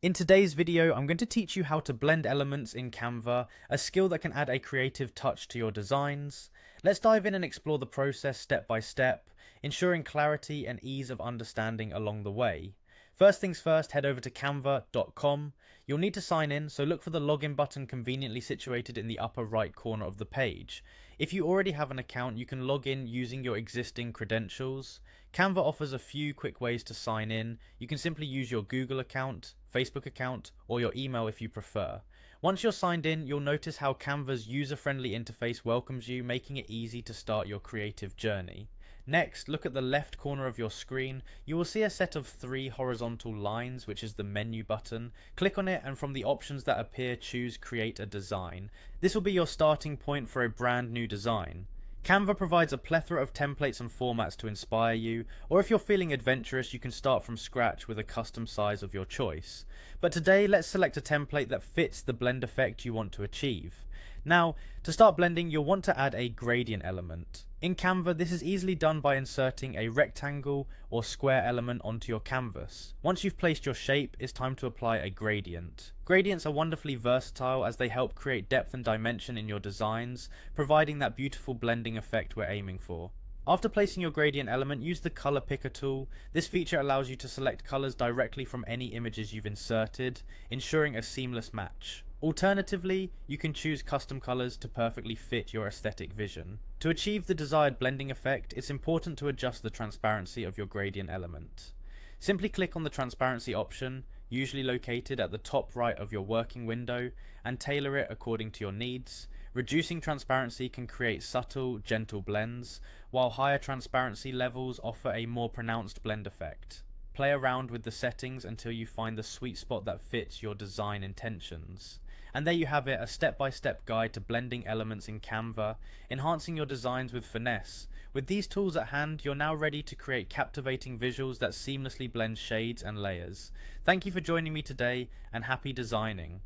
In today's video, I'm going to teach you how to blend elements in Canva, a skill that can add a creative touch to your designs. Let's dive in and explore the process step by step, ensuring clarity and ease of understanding along the way. First things first, head over to canva.com. You'll need to sign in, so look for the login button conveniently situated in the upper right corner of the page. If you already have an account, you can log in using your existing credentials. Canva offers a few quick ways to sign in. You can simply use your Google account, Facebook account, or your email if you prefer. Once you're signed in, you'll notice how Canva's user-friendly interface welcomes you, making it easy to start your creative journey. Next, look at the left corner of your screen. You will see a set of 3 horizontal lines, which is the menu button. Click on it, and from the options that appear, choose Create a Design. This will be your starting point for a brand new design. Canva provides a plethora of templates and formats to inspire you, or if you're feeling adventurous, you can start from scratch with a custom size of your choice. But today, let's select a template that fits the blend effect you want to achieve. Now, to start blending, you'll want to add a gradient element. In Canva, this is easily done by inserting a rectangle or square element onto your canvas. Once you've placed your shape, it's time to apply a gradient. Gradients are wonderfully versatile as they help create depth and dimension in your designs, providing that beautiful blending effect we're aiming for. After placing your gradient element, use the color picker tool. This feature allows you to select colors directly from any images you've inserted, ensuring a seamless match. Alternatively, you can choose custom colors to perfectly fit your aesthetic vision. To achieve the desired blending effect, it's important to adjust the transparency of your gradient element. Simply click on the transparency option, usually located at the top right of your working window, and tailor it according to your needs. Reducing transparency can create subtle, gentle blends, while higher transparency levels offer a more pronounced blend effect. Play around with the settings until you find the sweet spot that fits your design intentions. And there you have it, a step-by-step guide to blending elements in Canva, enhancing your designs with finesse. With these tools at hand, you're now ready to create captivating visuals that seamlessly blend shades and layers. Thank you for joining me today, and happy designing.